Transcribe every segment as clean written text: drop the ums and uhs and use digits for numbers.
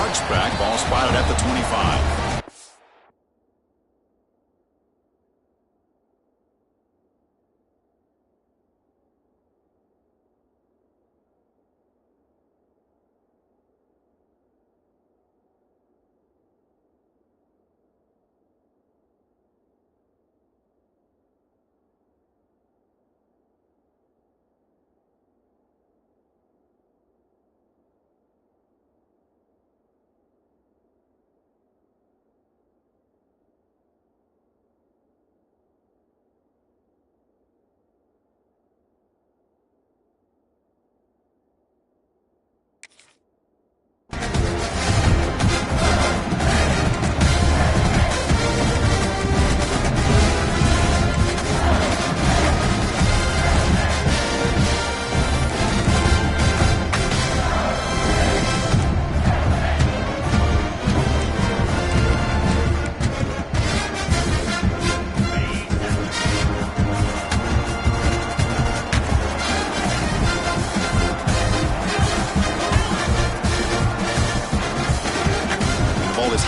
yards back. Ball spotted at the 25.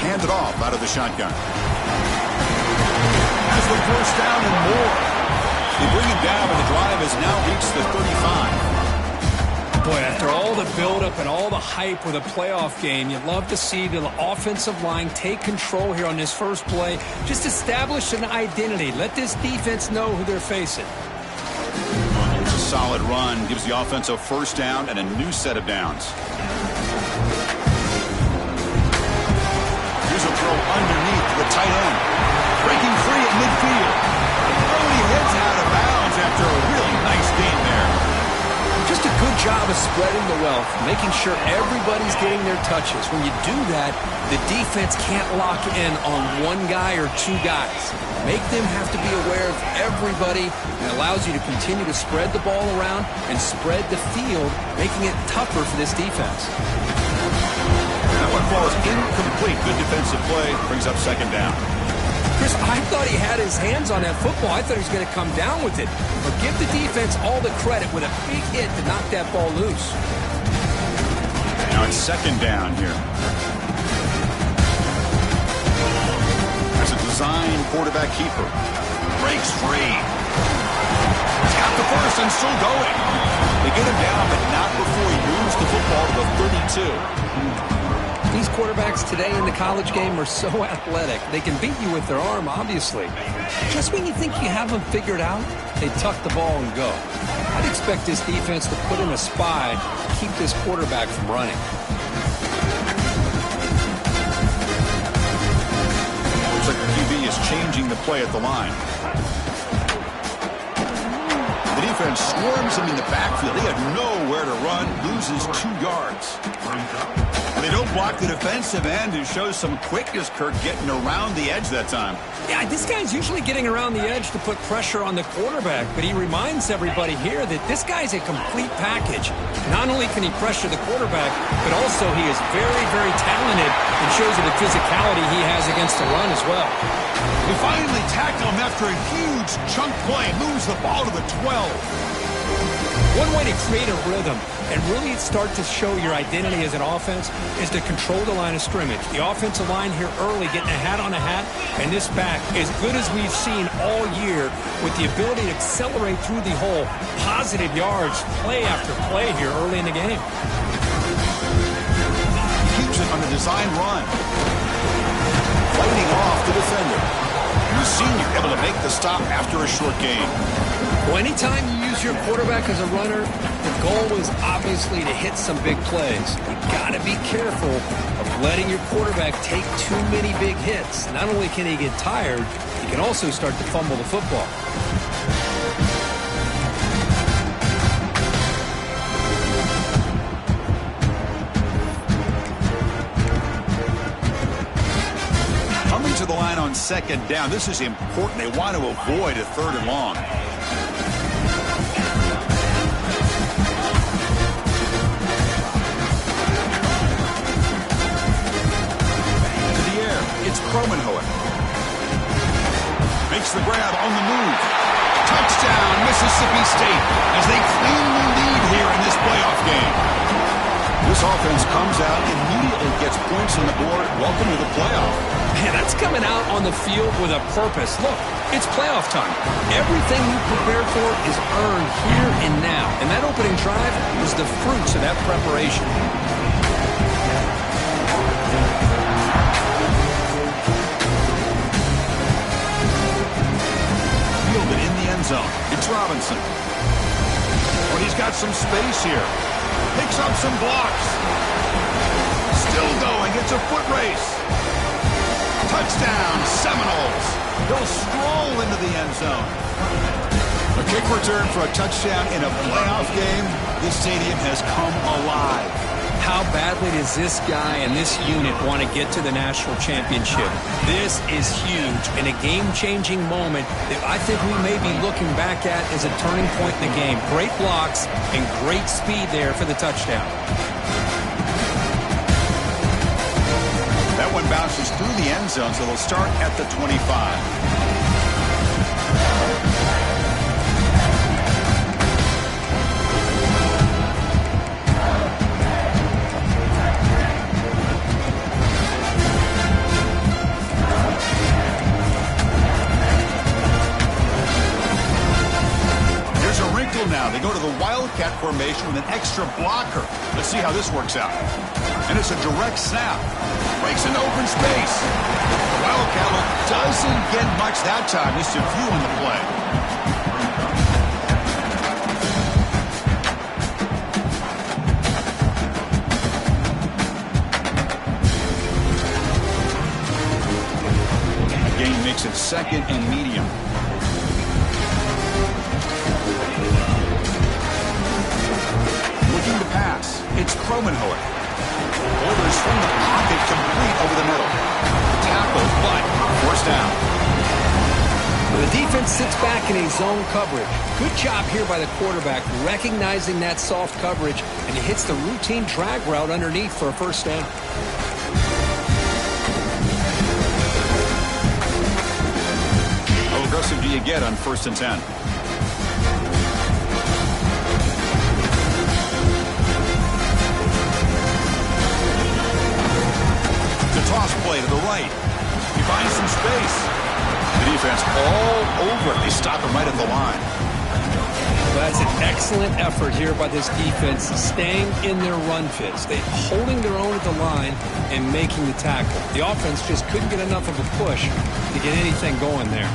Handed off out of the shotgun. Has the first down and more. They bring him down, and the drive has now reached the 35. Boy, after all the buildup and all the hype with a playoff game, you'd love to see the offensive line take control here on this first play. Just establish an identity. Let this defense know who they're facing. It's a solid run. Gives the offense a first down and a new set of downs. Throw underneath the tight end. Breaking free at midfield. He heads out of bounds after a really nice gain there. Just a good job of spreading the wealth, making sure everybody's getting their touches. When you do that, the defense can't lock in on one guy or two guys. Make them have to be aware of everybody, and it allows you to continue to spread the ball around and spread the field, making it tougher for this defense. That one falls incomplete. Good defensive play. Brings up second down. Chris, I thought he had his hands on that football. I thought he was going to come down with it. But give the defense all the credit with a big hit to knock that ball loose. Now it's second down here. There's a design quarterback keeper. Breaks free. He's got the first and still going. They get him down, but not before he moves the football to the 32. These quarterbacks today in the college game are so athletic. They can beat you with their arm, obviously. Just when you think you have them figured out, they tuck the ball and go. I'd expect this defense to put in a spy to keep this quarterback from running. Looks like the QB is changing the play at the line. The defense swarms him in the backfield. They have nowhere to run. Loses 2 yards. They don't block the defensive end, who shows some quickness, Kirk, getting around the edge that time. Yeah, this guy's usually getting around the edge to put pressure on the quarterback, but he reminds everybody here that this guy's a complete package. Not only can he pressure the quarterback, but also he is very, very talented and shows you the physicality he has against the run as well. They finally tackle him after a huge chunk play. Moves the ball to the 12. One way to create a rhythm and really start to show your identity as an offense is to control the line of scrimmage. The offensive line here early getting a hat on a hat, and this back, as good as we've seen all year, with the ability to accelerate through the hole, positive yards, play after play here early in the game. Keeps it on the design run. Fighting off the defender. The senior able to make the stop after a short gain. Well, anytime you use your quarterback as a runner, the goal is obviously to hit some big plays. You got to be careful of letting your quarterback take too many big hits. Not only can he get tired, he can also start to fumble the football. Coming to the line on second down. This is important. They want to avoid a third and long. It's Cromenhoek. Makes the grab on the move. Touchdown, Mississippi State, as they claim the lead here in this playoff game. This offense comes out, immediately gets points on the board. Welcome to the playoff. Man, that's coming out on the field with a purpose. Look, it's playoff time. Everything you prepare for is earned here and now. And that opening drive was the fruits of that preparation. Fielded in the end zone. It's Robinson. Oh, he's got some space here. Picks up some blocks. Still going. It's a foot race. Touchdown, Seminoles. He'll stroll into the end zone. A kick return for a touchdown in a playoff game. This stadium has come alive. How badly does this guy and this unit want to get to the national championship? This is huge and a game-changing moment that I think we may be looking back at as a turning point in the game. Great blocks and great speed there for the touchdown. That one bounces through the end zone, so they'll start at the 25. Now they go to the Wildcat formation with an extra blocker. Let's see how this works out. And it's a direct snap. Breaks into open space. The Wildcat doesn't get much that time. Just a few on the play. The game makes it second and medium. To pass. It's Kromenhoek. Orders from the pocket complete over the middle. Tackle, but forced down. The defense sits back in a zone coverage. Good job here by the quarterback recognizing that soft coverage, and he hits the routine drag route underneath for a first down. How aggressive do you get on 1st and 10? Toss play to the right. He finds some space. The defense all over it. They stop him right at the line. That's an excellent effort here by this defense, staying in their run fits. They holding their own at the line and making the tackle. The offense just couldn't get enough of a push to get anything going there.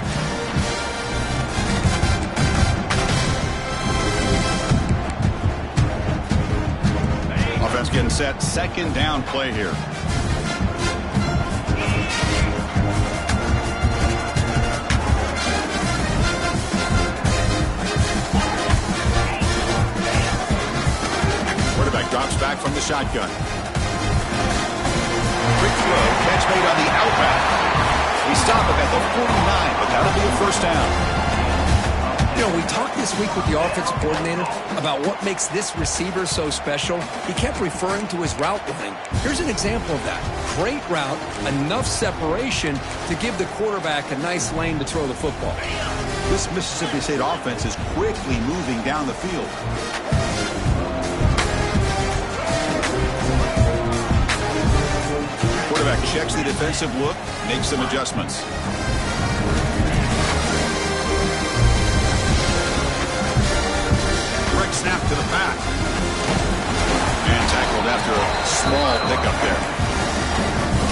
Offense getting set. 2nd down play here. Drops back from the shotgun. Quick throw, catch made on the outback. We stop him at the 49, but that'll be a first down. You know, we talked this week with the offensive coordinator about what makes this receiver so special. He kept referring to his route running. Here's an example of that. Great route, enough separation to give the quarterback a nice lane to throw the football. This Mississippi State offense is quickly moving down the field. Quarterback checks the defensive look, makes some adjustments. Direct snap to the back. And tackled after a small pickup there.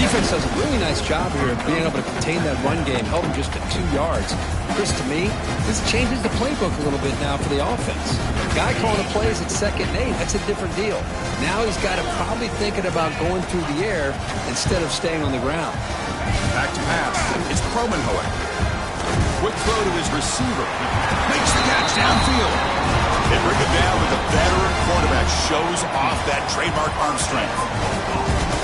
Defense does a really nice job here of being able to contain that run game, held him just at 2 yards. Chris, to me, this changes the playbook a little bit now for the offense. Guy calling the plays at 2nd and 8, that's a different deal. Now he's got to probably thinking about going through the air instead of staying on the ground. Back to pass. It's Kromenhoek. Quick throw to his receiver. Makes the catch downfield. They bring it down, but the veteran quarterback shows off that trademark arm strength.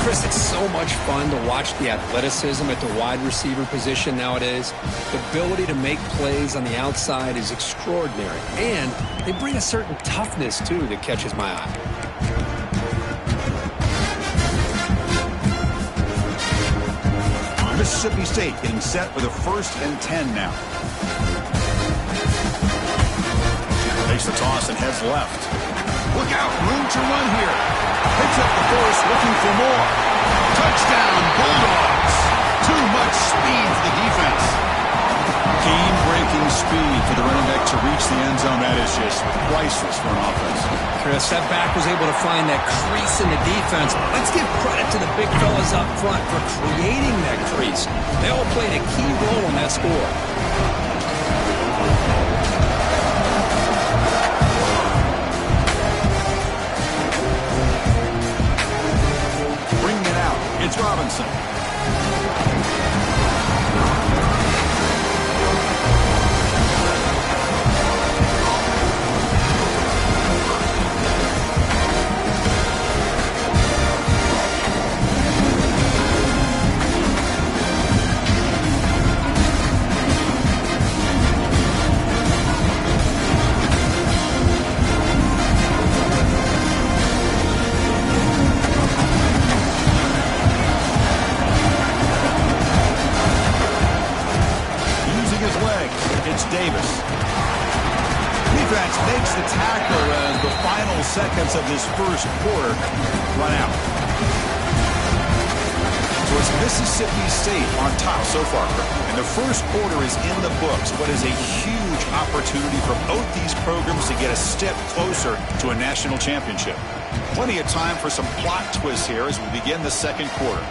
Chris, it's so much fun to watch the athleticism at the wide receiver position nowadays. The ability to make plays on the outside is extraordinary. And they bring a certain toughness, too, that catches my eye. Mississippi State getting set for the 1st and 10 now. Takes the toss and heads left. Look out, room to run here. Picks up the force, looking for more. Touchdown, Bulldogs. Too much speed for the defense. Game-breaking speed for the running back to reach the end zone. That is just priceless for an offense. Chris, that back was able to find that crease in the defense. Let's give credit to the big fellas up front for creating that crease. They all played a key role in that score. Bringing it out, it's Robinson. Makes the tackle as the final seconds of this first quarter run out. So it's Mississippi State on top so far. And the first quarter is in the books. What is a huge opportunity for both these programs to get a step closer to a national championship. Plenty of time for some plot twists here as we begin the second quarter.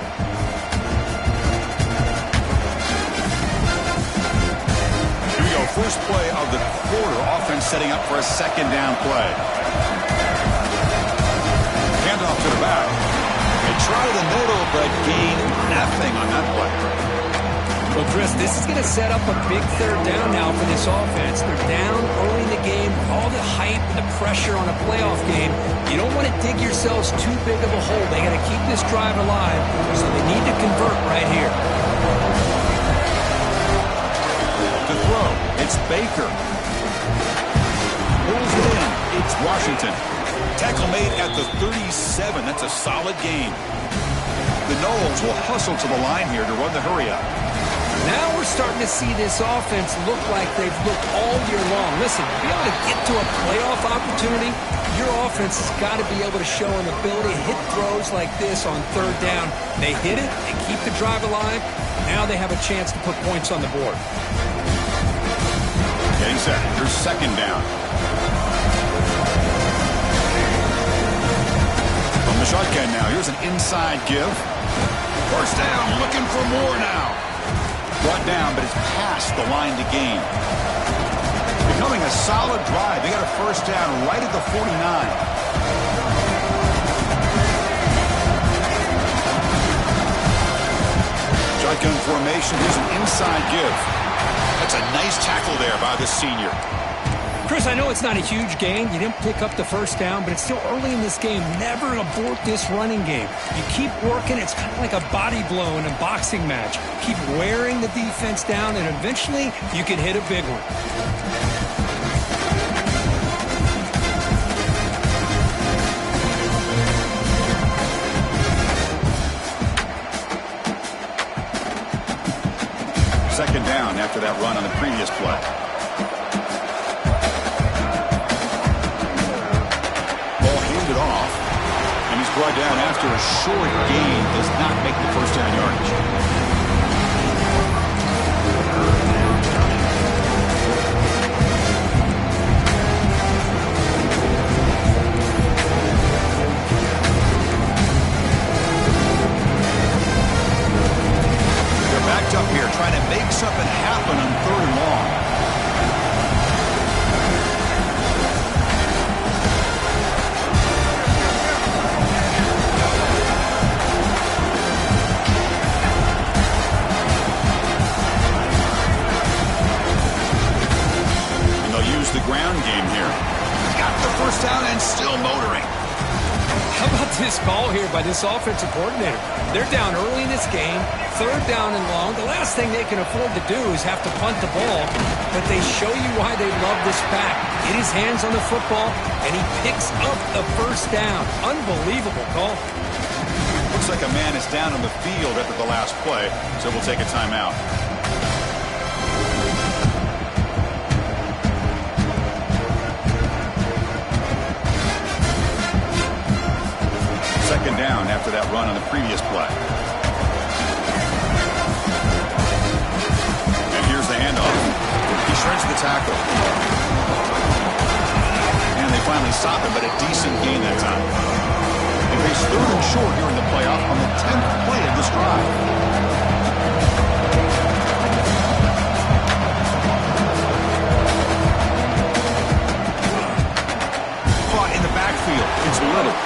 First play of the quarter, offense setting up for a second down play. Handoff to the back. They try the middle, but gain nothing on that play. Well, Chris, this is going to set up a big third down now for this offense. They're down early in the game. All the hype and the pressure on a playoff game. You don't want to dig yourselves too big of a hole. They got to keep this drive alive, so they need to convert right here. To throw, it's Baker. Pulls it in, it's Washington. Tackle made at the 37. That's a solid gain. The Noles will hustle to the line here to run the hurry up. Now we're starting to see this offense look like they've looked all year long. Listen, to be able to get to a playoff opportunity, your offense has got to be able to show an ability to hit throws like this on third down. They hit it, they keep the drive alive. Now they have a chance to put points on the board. Getting set. Here's second down. From the shotgun now. Here's an inside give. First down. Looking for more now. Brought down, but it's past the line to gain. Becoming a solid drive. They got a first down right at the 49. Shotgun formation. Here's an inside give. That's a nice tackle there by the senior. Chris, I know it's not a huge gain. You didn't pick up the first down, but it's still early in this game. Never abort this running game. You keep working. It's kind of like a body blow in a boxing match. Keep wearing the defense down, and eventually you can hit a big one. Second down after that run on the previous play. Ball handed off, and he's brought down after a short gain. Does not make the first down yardage. Up here trying to make something happen on third and long. And they'll use the ground game here. Got the first down and still motoring. How about this call here by this offensive coordinator? They're down early in this game, third down and long. The last thing they can afford to do is have to punt the ball, but they show you why they love this back. Get his hands on the football, and he picks up the first down. Unbelievable call. Looks like a man is down on the field after the last play, so we'll take a timeout. run on the previous play. And here's the handoff. He shreds the tackle. And they finally stop him, but a decent gain that time. They face 3rd and short here in the playoff on the 10th play of this drive. Caught in the backfield. It's Little.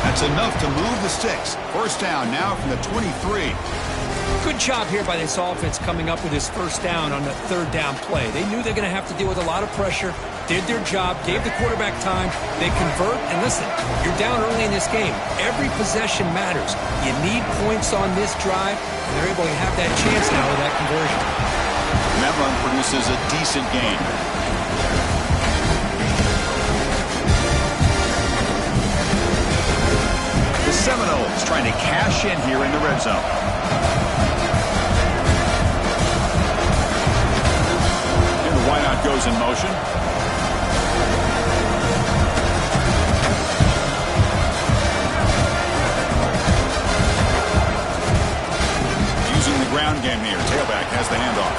That's enough to move the sticks. First down now from the 23. Good job here by this offense coming up with his first down on the 3rd down play. They knew they're going to have to deal with a lot of pressure, did their job, gave the quarterback time. They convert, and listen, you're down early in this game. Every possession matters. You need points on this drive, and they're able to have that chance now with that conversion. And that run produces a decent gain. The Seminoles trying to cash in here in the red zone. And the wideout goes in motion. Using the ground game here. Tailback has the handoff.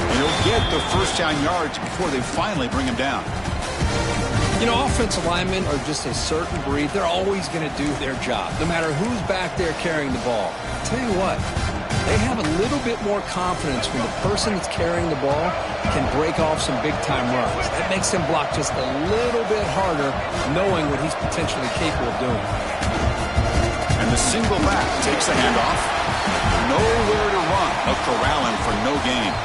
And he'll get the first down yards before they finally bring him down. You know, offensive linemen are just a certain breed. They're always going to do their job, no matter who's back there carrying the ball. I'll tell you what, they have a little bit more confidence when the person that's carrying the ball can break off some big-time runs. That makes him block just a little bit harder, knowing what he's potentially capable of doing. And the single back takes the handoff. Nowhere to run. A corralling for no gain.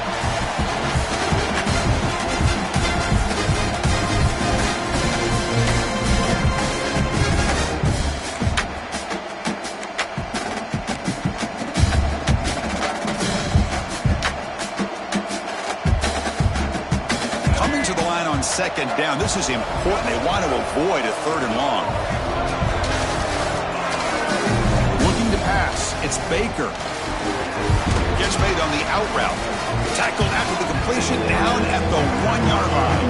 Second down. This is important. They want to avoid a 3rd and long. Looking to pass. It's Baker. Gets made on the out route. Tackled after the completion down at the 1-yard line.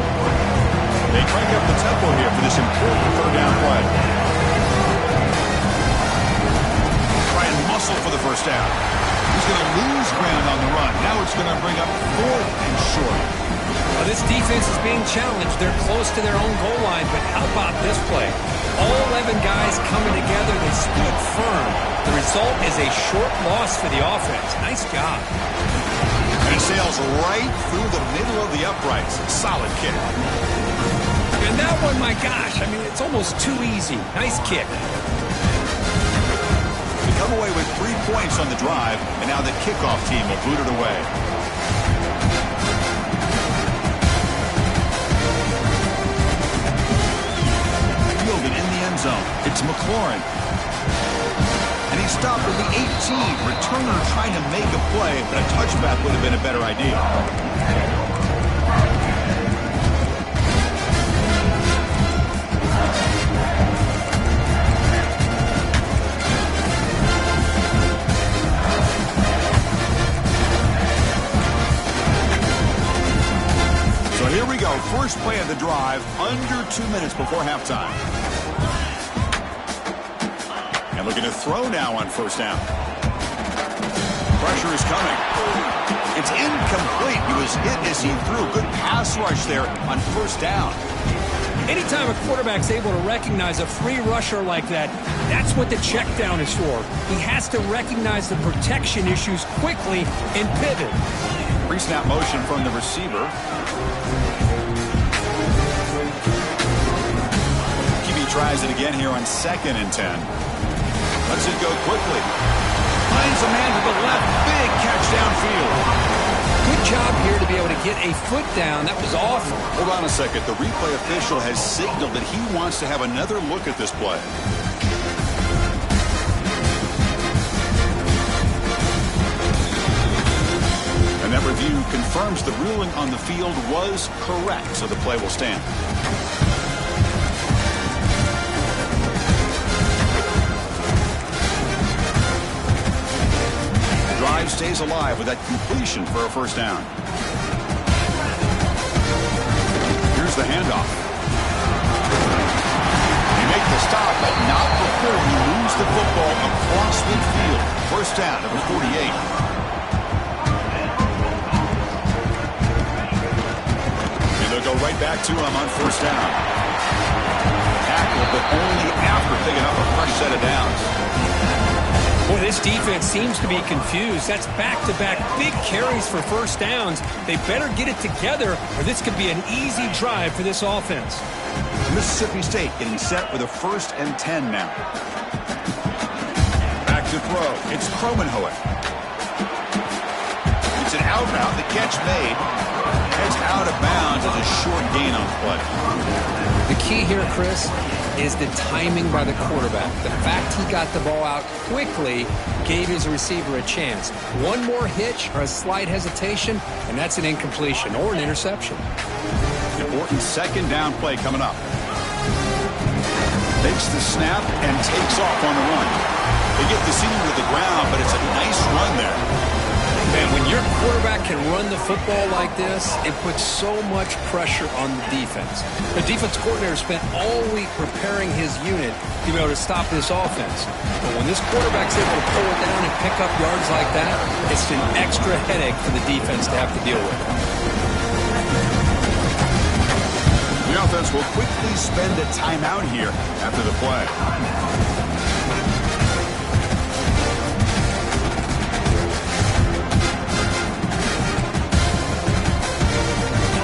They crank up the tempo here for this important 3rd down play. Try and muscle for the first down. He's going to lose ground on the run. Now it's going to bring up 4th and short. Well, this defense is being challenged. They're close to their own goal line, but how about this play? All 11 guys coming together. They stood firm. The result is a short loss for the offense. Nice job. And it sails right through the middle of the uprights. Solid kick. And that one, my gosh, I mean, it's almost too easy. Nice kick. They come away with 3 points on the drive, and now the kickoff team will boot it away. In the end zone. It's McLaurin. And he's stopped at the 18. Returner trying to make a play, but a touchback would have been a better idea. So here we go. First play of the drive, under 2 minutes before halftime. And looking to throw now on first down. Pressure is coming. It's incomplete. He was hit as he threw. Good pass rush there on first down. Anytime a quarterback's able to recognize a free rusher like that, that's what the check down is for. He has to recognize the protection issues quickly and pivot. Pre-snap motion from the receiver. QB tries it again here on 2nd and 10. Lets it go quickly. Finds a man to the left. Big catch downfield. Good job here to be able to get a foot down. That was awful. Hold on a second. The replay official has signaled that he wants to have another look at this play. And that review confirms the ruling on the field was correct, so the play will stand. Drive stays alive with that completion for a first down. Here's the handoff. They make the stop, but not before we lose the football first down, number 48. And they'll go right back to him on first down. Tackle, but only after picking up a fresh set of downs. Boy, this defense seems to be confused. That's back-to-back big carries for first downs. They better get it together, or this could be an easy drive for this offense. Mississippi State getting set with a 1st and 10 now. Back to throw. It's Cromenhoek. It's an out route. The catch made. Heads out of bounds as a short gain on play. The key here, Chris, is the timing by the quarterback. The fact he got the ball out quickly gave his receiver a chance. One more hitch or a slight hesitation, and that's an incompletion or an interception. Important second down play coming up. Takes the snap and takes off on the run. They get the ceiling to the ground, but it's a nice run there. Man, when your quarterback can run the football like this, it puts so much pressure on the defense. The defense coordinator spent all week preparing his unit to be able to stop this offense. But when this quarterback's able to pull it down and pick up yards like that, it's an extra headache for the defense to have to deal with. The offense will quickly spend a timeout here after the play.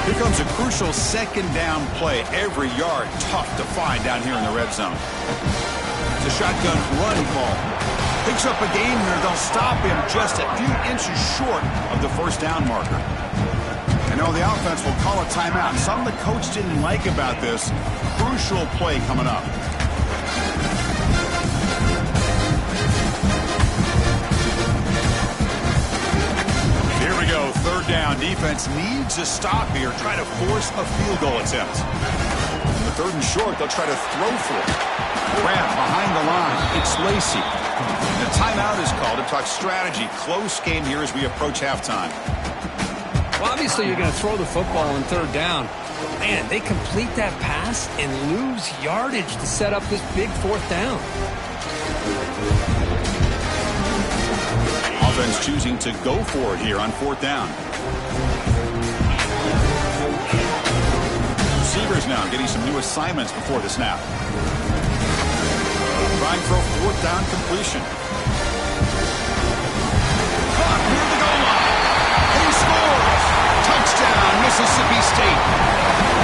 Here comes a crucial second down play. Every yard tough to find down here in the red zone. It's a shotgun run call. Picks up a gain here. They'll stop him just a few inches short of the first down marker. And now the offense will call a timeout. Something the coach didn't like about this. Crucial play coming up. Here we go, third down. Defense needs a stop here. Try to force a field goal attempt. On the 3rd and short, they'll try to throw for it. Grab behind the line. It's Lacey. The timeout is called to talk strategy. Close game here as we approach halftime. Well, obviously, you're going to throw the football on 3rd down. But, man, they complete that pass and lose yardage to set up this big 4th down. Offense choosing to go for it here on 4th down. Receivers now getting some new assignments before the snap. Trying for a 4th down completion. Clock near the goal line. He scores. Touchdown, Mississippi State.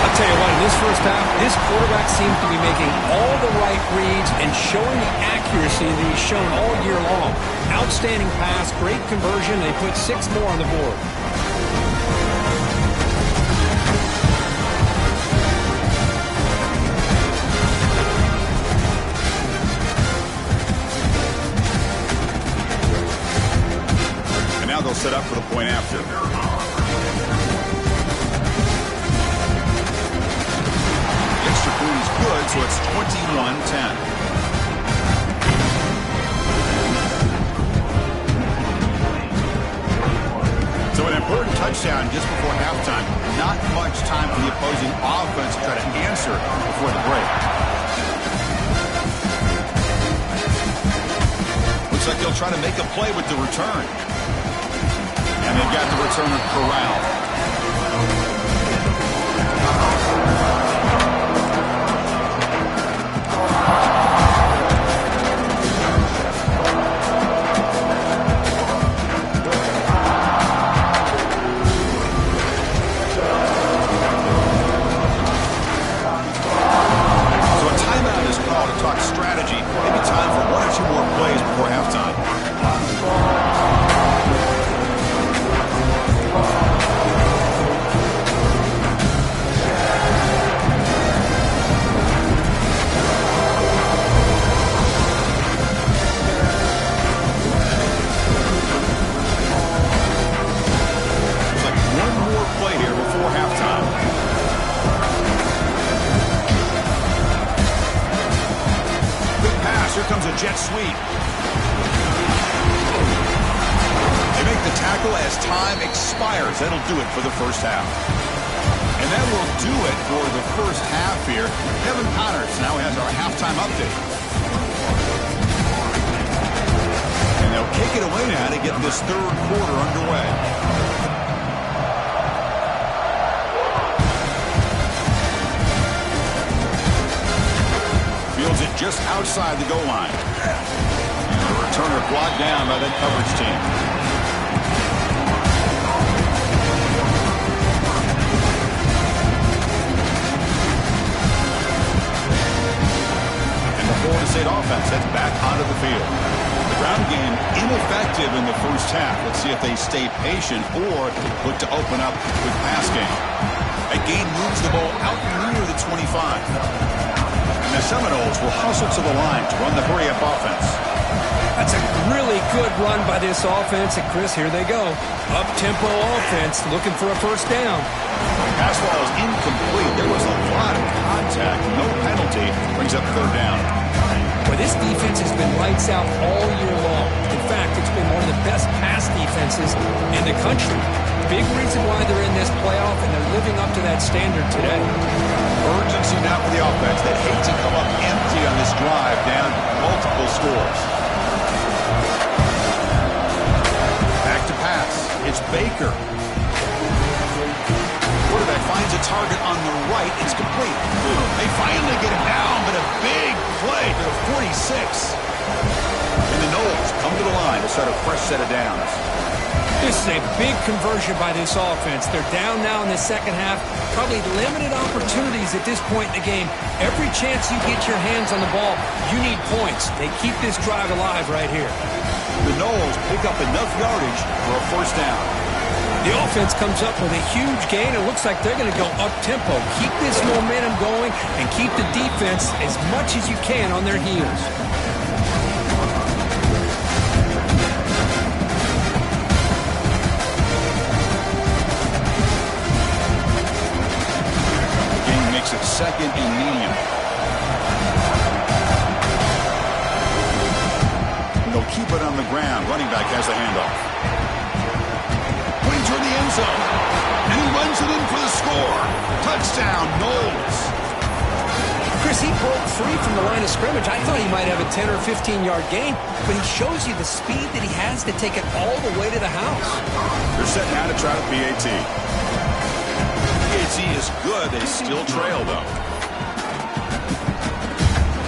I'll tell you what, in this first half, this quarterback seems to be making all the right reads and showing the accuracy that he's shown all year long. Outstanding pass, great conversion. They put 6 more on the board. And now they'll set up for the point after. Extra point is good, so it's 21-10. So an important touchdown just before halftime. Not much time for the opposing offense to try to answer before the break. Looks like they'll try to make a play with the return. And they've got the returner corralled. Jet sweep. They make the tackle as time expires. That'll do it for the first half. And that will do it for the first half here. Kevin Connors now has our halftime update. And They'll kick it away now to get this third quarter underway. Fields it just outside the goal line. The returner blocked down by that coverage team. Florida State offense heads back onto the field. The ground game ineffective in the first half. Let's see if they stay patient or look to open up with pass game. A gain moves the ball out near the 25. And the Seminoles will hustle to the line to run the hurry-up offense. That's a really good run by this offense. And Chris, here they go. Up-tempo offense looking for a first down. The pass ball is incomplete. There was a lot of contact. No penalty. Brings up third down. Well, this defense has been lights out all year long. In fact, it's been one of the best pass defenses in the country. Big reason why they're in this playoff, and they're living up to that standard today. Urgency now for the offense. They'd hate to come up empty on this drive, down multiple scores. Back to pass. It's Baker. Quarterback finds a target on the right. It's complete. They finally get him down, but a big play to the 46. And the Noles come to the line to start a fresh set of downs. This is a big conversion by this offense. They're down now in the second half. Probably limited opportunities at this point in the game. Every chance you get your hands on the ball, you need points. They keep this drive alive right here. The Noles pick up enough yardage for a first down. The offense comes up with a huge gain. It looks like they're going to go up-tempo. Keep this momentum going and keep the defense as much as you can on their heels. The game makes it second and medium. They'll keep it on the ground. Running back has the handoff. Toward the end zone, and he runs it in for the score. Touchdown, Noles. Chris, he broke free from the line of scrimmage. I thought he might have a 10 or 15-yard gain, but he shows you the speed that he has to take it all the way to the house. They're set now to try the PAT. PAT is good. They still trail, though.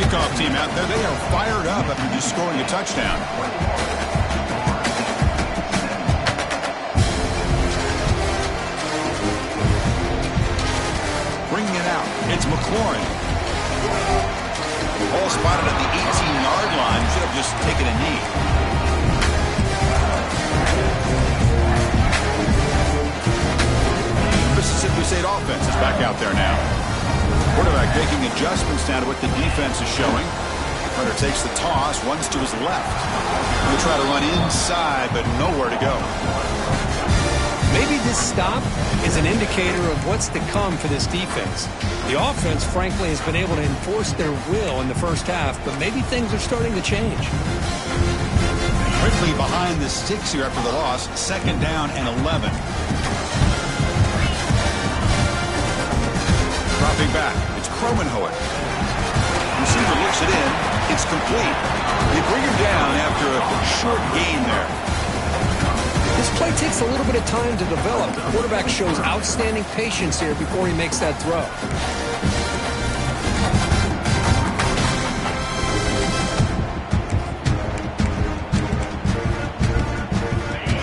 Kickoff team out there. They are fired up after just scoring a touchdown. Bringing it out. It's McLaurin. Ball spotted at the 18-yard line. Should have just taken a knee. Mississippi State offense is back out there now. Quarterback making adjustments now to what the defense is showing. Runner takes the toss, runs to his left. He'll try to run inside, but nowhere to go. Maybe this stop is an indicator of what's to come for this defense. The offense, frankly, has been able to enforce their will in the first half, but maybe things are starting to change. Quickly behind the sticks here after the loss. Second down and 11. Dropping back. It's Cromenhoek. Receiver looks it in. It's complete. They bring him down after a short gain there. This play takes a little bit of time to develop. The quarterback shows outstanding patience here before he makes that throw.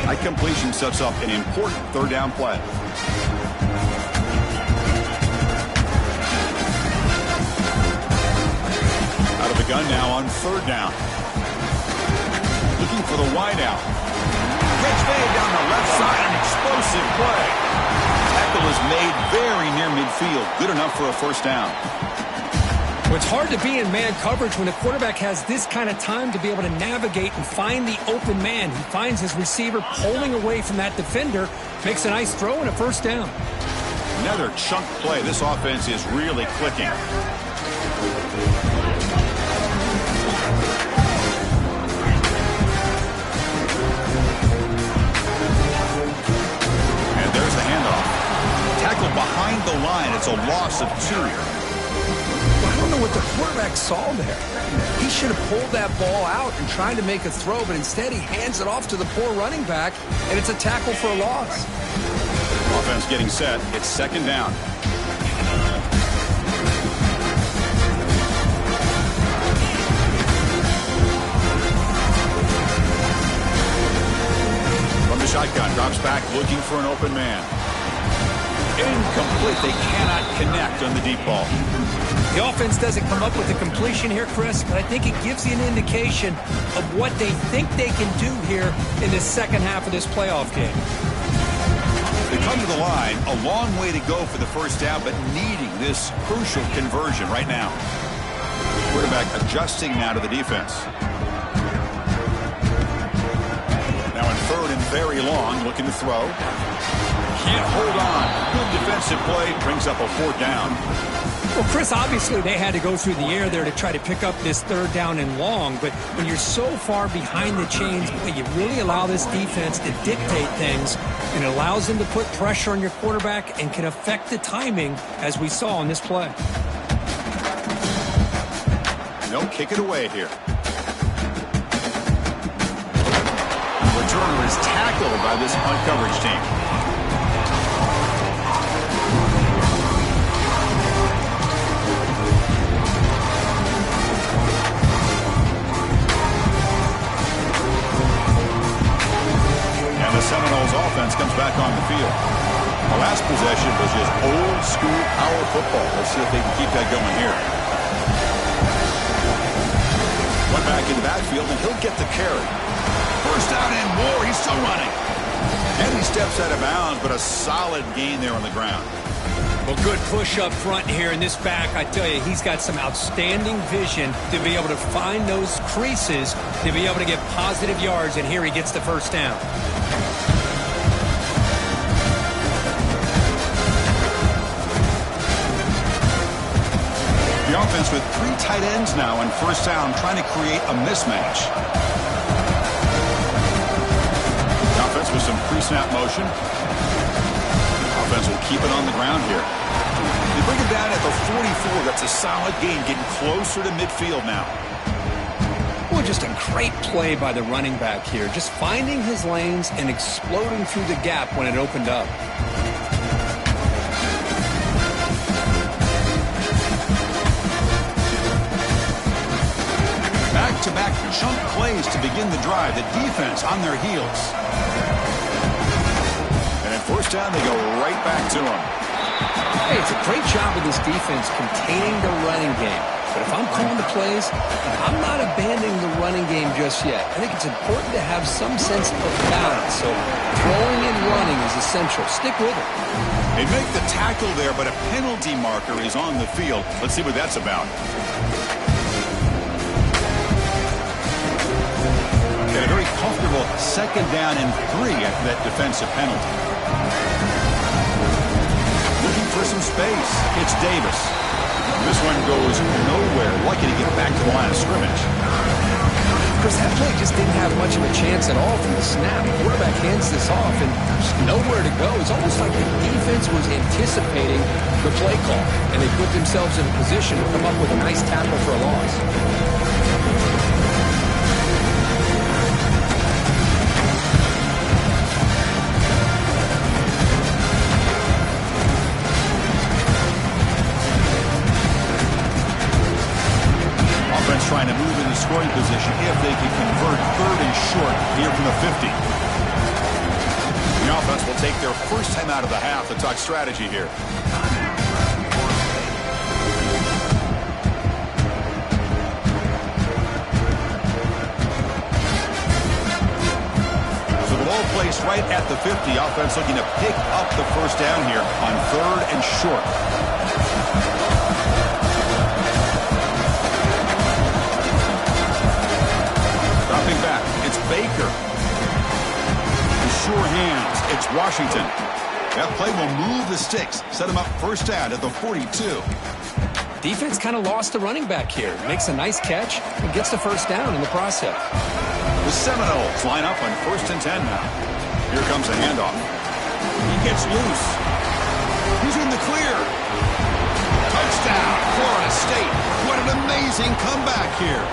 High completion sets up an important third down play. Out of the gun now on third down. Looking for the wideout. Gets fade down the left side, an explosive play. Tackle is made very near midfield. Good enough for a first down. Well, it's hard to be in man coverage when the quarterback has this kind of time to be able to navigate and find the open man. He finds his receiver pulling away from that defender, makes a nice throw and a first down. Another chunk play. This offense is really clicking. Behind the line, it's a loss of 2. I don't know know what the quarterback saw there. He should have pulled that ball out and tried to make a throw, but instead he hands it off to the poor running back, and it's a tackle for a loss. Offense getting set. It's second down. From the shotgun, drops back looking for an open man. Incomplete. They cannot connect on the deep ball. The offense doesn't come up with a completion here, Chris, but I think it gives you an indication of what they think they can do here in the second half of this playoff game. They come to the line, a long way to go for the first down, but needing this crucial conversion right now. Quarterback adjusting now to the defense. Now in third and very long, looking to throw. Can't hold on. Good defensive play, brings up a fourth down. Well, Chris, obviously they had to go through the air there to try to pick up this third down and long, but when you're so far behind the chains, you really allow this defense to dictate things, and it allows them to put pressure on your quarterback and can affect the timing, as we saw on this play. No, kick it away here. The returner is tackled by this punt coverage team. The Seminoles offense comes back on the field. The last possession was just old school power football. Let's see if they can keep that going here. One back in the backfield, and he'll get the carry. First down and more. He's still running. And he steps out of bounds, but a solid gain there on the ground. Well, good push up front here in this back. I tell you, he's got some outstanding vision to be able to find those creases, to be able to get positive yards, and here he gets the first down. The offense with three tight ends now on first down, trying to create a mismatch. The offense with some pre-snap motion. The offense will keep it on the ground here. They bring him down at the 44. That's a solid gain, getting closer to midfield now. Well, just a great play by the running back here. Just finding his lanes and exploding through the gap when it opened up. Back-to-back chunk plays to begin the drive. The defense on their heels. And at first down, they go right back to him. Hey, it's a great job of this defense containing the running game. But if I'm calling the plays, I'm not abandoning the running game just yet. I think it's important to have some sense of balance. So throwing and running is essential. Stick with it. They make the tackle there, but a penalty marker is on the field. Let's see what that's about. And a very comfortable second down and 3 after that defensive penalty. Looking for some space. It's Davis. This one goes nowhere. Lucky to get back to the line of scrimmage. Chris, that play just didn't have much of a chance at all from the snap. The quarterback hands this off and there's nowhere to go. It's almost like the defense was anticipating the play call, and they put themselves in a position to come up with a nice tackle for a loss. Trying to move into scoring position if they can convert third and short here from the 50. The offense will take their first time out of the half to talk strategy here. So the ball placed right at the 50. Offense looking to pick up the first down here on third and short. Dropping back, it's Baker. The sure hands, it's Washington. That play will move the sticks, set him up first down at the 42. Defense kind of lost the running back here. Makes a nice catch and gets the first down in the process. The Seminoles line up on first and 10 now. Here comes a handoff. He gets loose. He's in the clear. Touchdown, Florida State. What promising comeback here.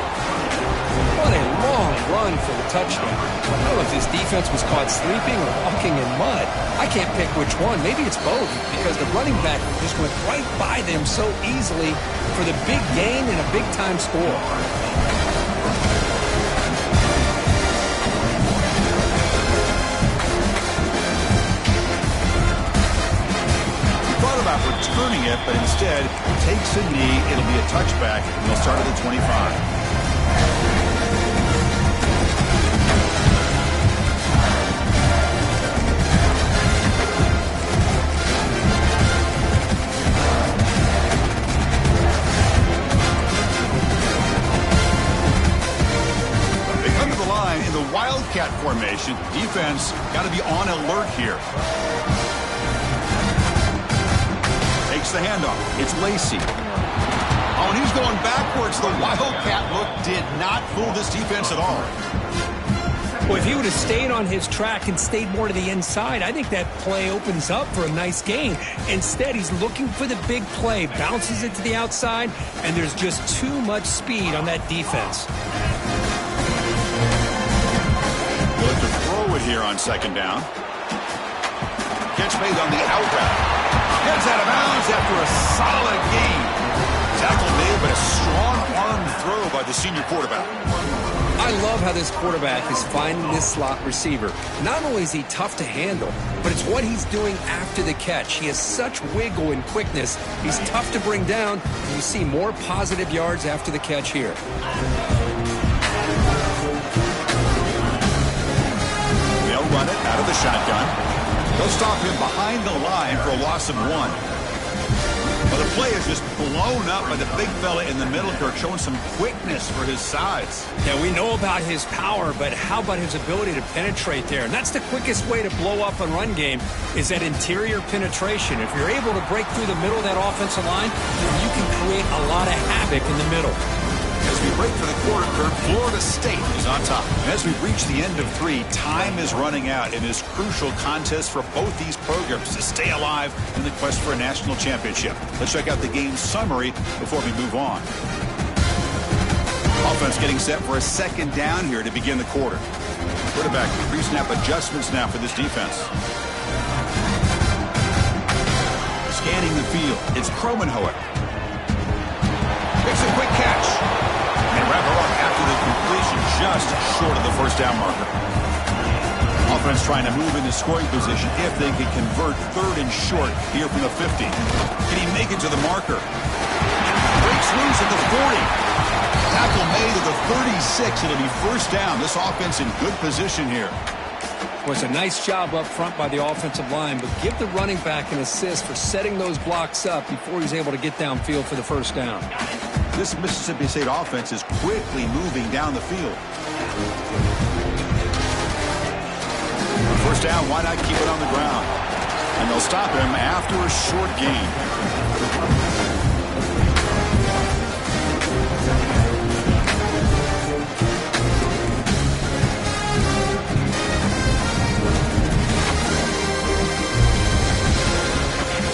What a long run for the touchdown. I don't know if this defense was caught sleeping or walking in mud. I can't pick which one. Maybe it's both, because the running back just went right by them so easily for the big gain and a big-time score. About returning it, but instead takes a knee. It'll be a touchback, and they'll start at the 25. They come to the line in the Wildcat formation. Defense got to be on alert here. The handoff. It's Lacey. Oh, and he's going backwards. The Wildcat look did not fool this defense at all. Well, if he would have stayed on his track and stayed more to the inside, I think that play opens up for a nice gain. Instead, he's looking for the big play, bounces it to the outside, and there's just too much speed on that defense. We'll have to throw it here on second down. Catch made on the out route. Gets out of bounds after a solid gain. Tackle made, but a strong arm throw by the senior quarterback. I love how this quarterback is finding this slot receiver. Not only is he tough to handle, but it's what he's doing after the catch. He has such wiggle and quickness. He's tough to bring down, and you see more positive yards after the catch here. They'll run it out of the shotgun. They'll stop him behind the line for a loss of 1. Well, the play is just blown up by the big fella in the middle. Kirk showing some quickness for his size. Yeah, we know about his power, but how about his ability to penetrate there? And that's the quickest way to blow up a run game, is that interior penetration. If you're able to break through the middle of that offensive line, then you can create a lot of havoc in the middle. As we break for the quarter, Kirk, Florida State is on top. As we reach the end of 3, time is running out in this crucial contest for both these programs to stay alive in the quest for a national championship. Let's check out the game summary before we move on. Offense getting set for a second down here to begin the quarter. Quarterback pre-snap adjustments now for this defense. Scanning the field, it's Kromenhoek. Makes a quick catch. And wrap her up after the completion, just short of the first down marker. Offense trying to move into scoring position if they can convert 3rd and short here from the 50. Can he make it to the marker? Breaks loose at the 40. Tackle made at the 36. It'll be first down. This offense in good position here. Well, it's a nice job up front by the offensive line, but give the running back an assist for setting those blocks up before he's able to get downfield for the first down. This Mississippi State offense is quickly moving down the field. First down, why not keep it on the ground? And they'll stop him after a short gain.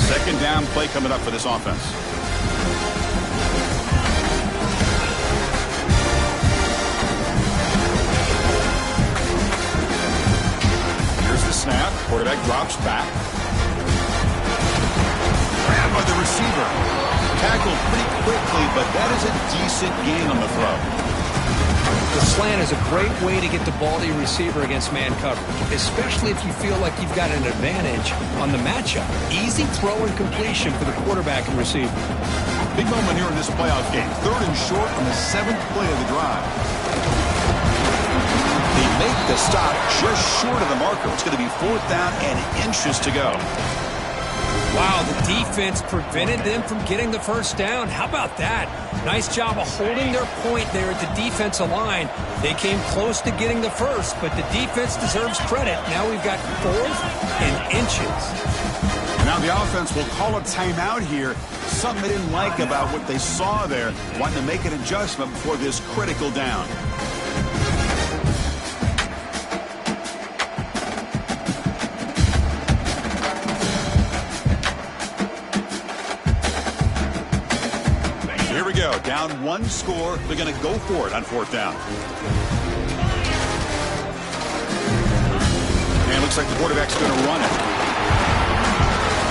Second down play coming up for this offense. Snap, quarterback drops back. Grabbed by the receiver. Tackled pretty quickly, but that is a decent gain on the throw. The slant is a great way to get the ball to your receiver against man coverage, especially if you feel like you've got an advantage on the matchup. Easy throw and completion for the quarterback and receiver. Big moment here in this playoff game. 3rd and short on the 7th play of the drive. They make the stop just short of the marker. It's going to be 4th down and inches to go. Wow, the defense prevented them from getting the first down. How about that? Nice job of holding their point there at the defensive line. They came close to getting the first, but the defense deserves credit. Now we've got 4th and inches. Now the offense will call a timeout here. Something they didn't like about what they saw there. Wanting to make an adjustment before this critical down. Here we go. Down one score. They're going to go for it on fourth down. And it looks like the quarterback's going to run it.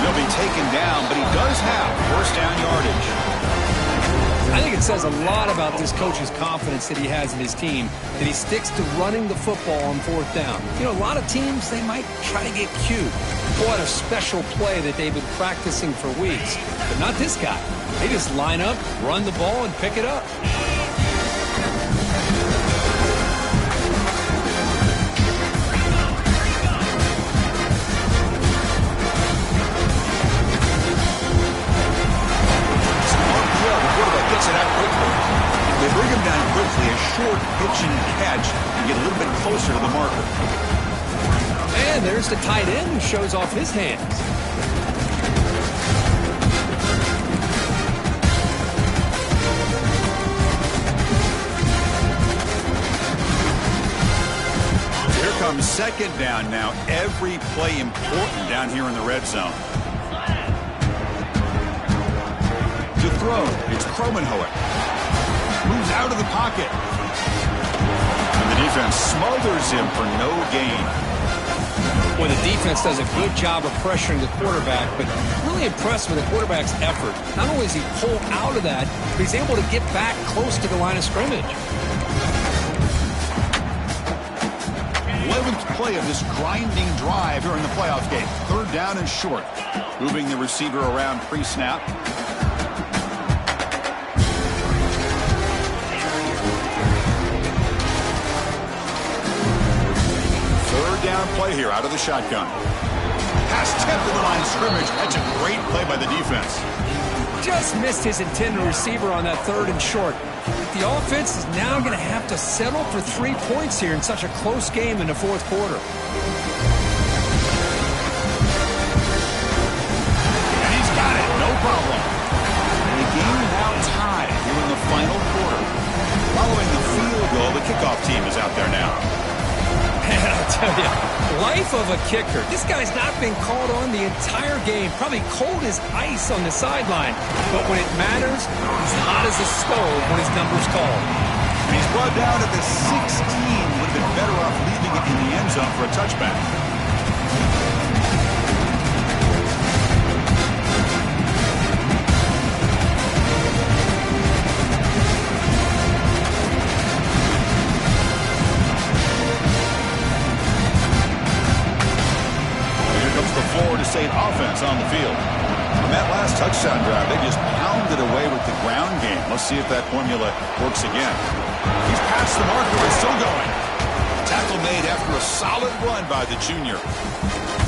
He'll be taken down, but he does have first down yardage. I think it says a lot about this coach's confidence that he has in his team, that he sticks to running the football on fourth down. You know, a lot of teams, they might try to get cute, pull out a special play that they've been practicing for weeks. But not this guy. They just line up, run the ball, and pick it up. They bring him down quickly, a short pitch and catch, and get a little bit closer to the marker. And there's the tight end who shows off his hands. Here comes second down now. Every play important down here in the red zone. To throw, it's Kromenhoek. Moves out of the pocket. And the defense smothers him for no gain. Well, the defense does a good job of pressuring the quarterback, but really impressed with the quarterback's effort. Not only does he pull out of that, but he's able to get back close to the line of scrimmage. 11th play of this grinding drive here in the playoff game. Third down and short. Moving the receiver around pre-snap. Down play here out of the shotgun. Pass tipped to the line of scrimmage. That's a great play by the defense. Just missed his intended receiver on that third and short. The offense is now going to have to settle for 3 points here in such a close game in the fourth quarter. And he's got it, no problem. And the game now tied here in the final quarter. Following the field goal, the kickoff team is out there now. And I'll tell you, life of a kicker. This guy's not been called on the entire game. Probably cold as ice on the sideline. But when it matters, he's hot as a stove when his number's called. And he's brought down at the 16. Would have been better off leaving it in the end zone for a touchback. Florida State offense on the field. On that last touchdown drive, they just pounded away with the ground game. Let's see if that formula works again. He's past the marker, but still going. Tackle made after a solid run by the junior.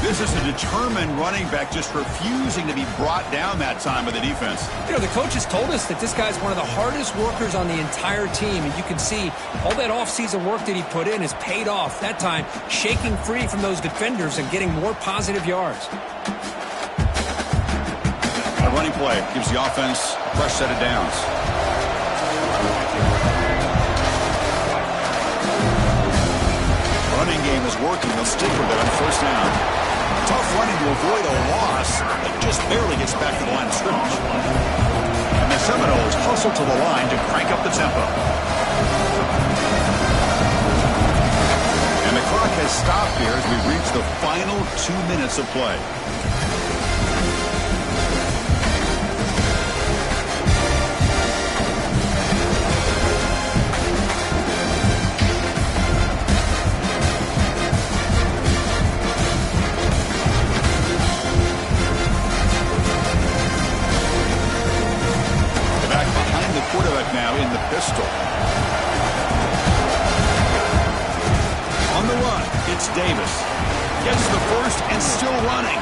This is a determined running back just refusing to be brought down that time by the defense. You know, the coaches told us that this guy's one of the hardest workers on the entire team, and you can see all that offseason work that he put in has paid off. That time, shaking free from those defenders and getting more positive yards. A running play gives the offense a fresh set of downs. Running game is working. They'll stick with it on first down. Tough running to avoid a loss. It just barely gets back to the line of scrimmage. And the Seminoles hustle to the line to crank up the tempo. And the clock has stopped here as we reach the final 2 minutes of play. Quarterback now in the pistol. On the run, it's Davis. Gets the first and still running.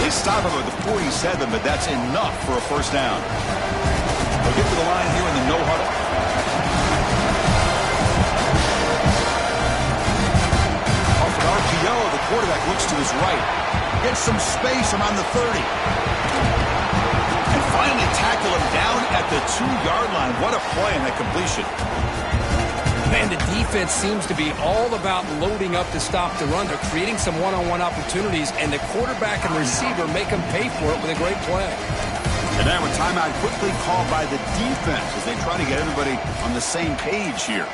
They stop him at the 47, but that's enough for a first down. They'll get to the line here in the no huddle. Off an RPO, the quarterback looks to his right. Gets some space around the 30. And finally tackle him down at the 2-yard line. What a play in that completion. Man, the defense seems to be all about loading up to stop the run. They're creating some one-on-one opportunities, and the quarterback and receiver make them pay for it with a great play. And now a timeout quickly called by the defense as they try to get everybody on the same page here.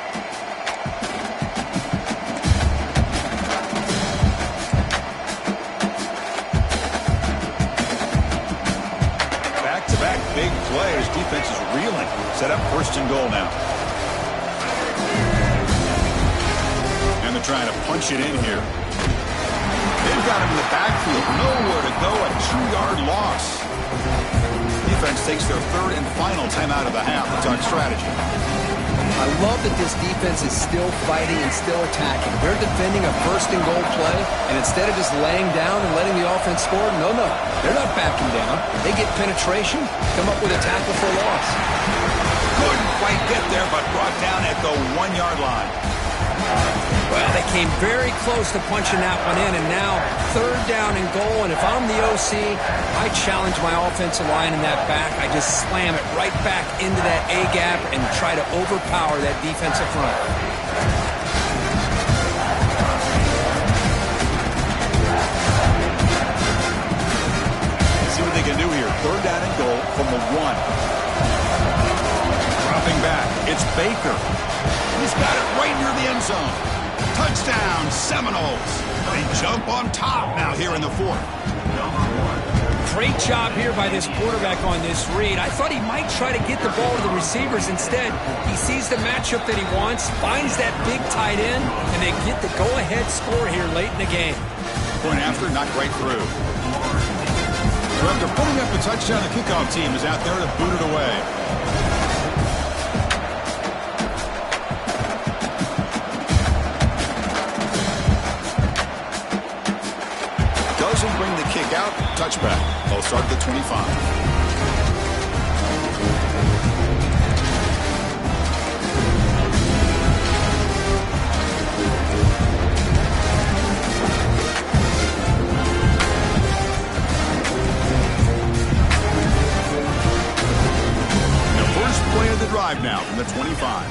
Back-to-back big plays. Defense is reeling. Set up first and goal now. And they're trying to punch it in here. They've got him in the backfield. Nowhere to go. A 2-yard loss. Defense takes their third and final timeout of the half to talk strategy. I love that this defense is still fighting and still attacking. They're defending a first and goal play, and instead of just laying down and letting the offense score, no, they're not backing down. They get penetration, come up with a tackle for loss. Couldn't quite get there, but brought down at the 1-yard line. Well, they came very close to punching that one in, and now third down and goal. And if I'm the OC, I challenge my offensive line in that back. I just slam it right back into that A-gap and try to overpower that defensive front. See what they can do here. Third down and goal from the 1. Dropping back. It's Baker. He's got it right near the end zone. Touchdown, Seminoles. They jump on top now here in the 4th. Great job here by this quarterback on this read. I thought he might try to get the ball to the receivers. Instead, he sees the matchup that he wants, finds that big tight end, and they get the go-ahead score here late in the game. Point after, knocked right through. So after putting up a touchdown, the kickoff team is out there to boot it away. Doesn't bring the kick out. Touchback. They'll start at the 25. The first play of the drive now from the 25.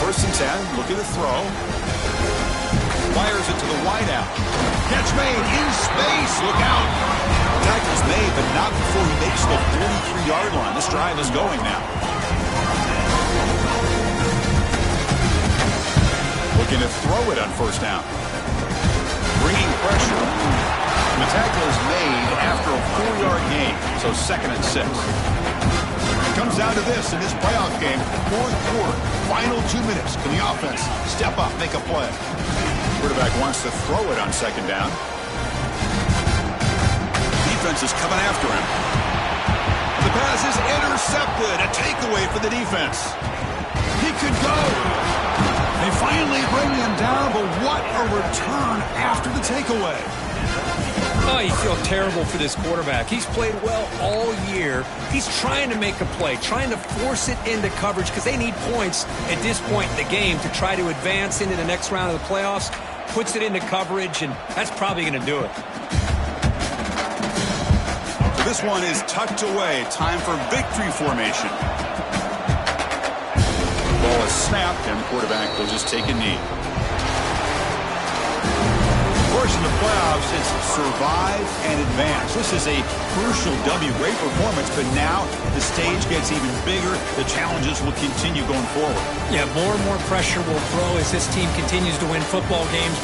First and 10, looking to throw. Fires it to the wideout. Catch made in space. Look out. Tackle's made, but not before he makes the 43-yard line. This drive is going now. Looking to throw it on first down. Bringing pressure. The tackle is made after a 4-yard gain, so second and 6. It comes down to this in this playoff game, 4th quarter, final 2 minutes. Can the offense step up, make a play? Quarterback wants to throw it on second down. Defense is coming after him. The pass is intercepted. A takeaway for the defense. He could go. They finally bring him down, but what a return after the takeaway. Oh, you feel terrible for this quarterback. He's played well all year. He's trying to make a play, trying to force it into coverage because they need points at this point in the game to try to advance into the next round of the playoffs. Puts it into coverage, and that's probably going to do it. So this one is tucked away. Time for victory formation. Ball is snapped, and the quarterback will just take a knee. Of course, in the playoffs, it's survive and advance. This is a crucial W. Great performance, but now the stage gets even bigger. The challenges will continue going forward. Yeah, more and more pressure will grow as this team continues to win football games.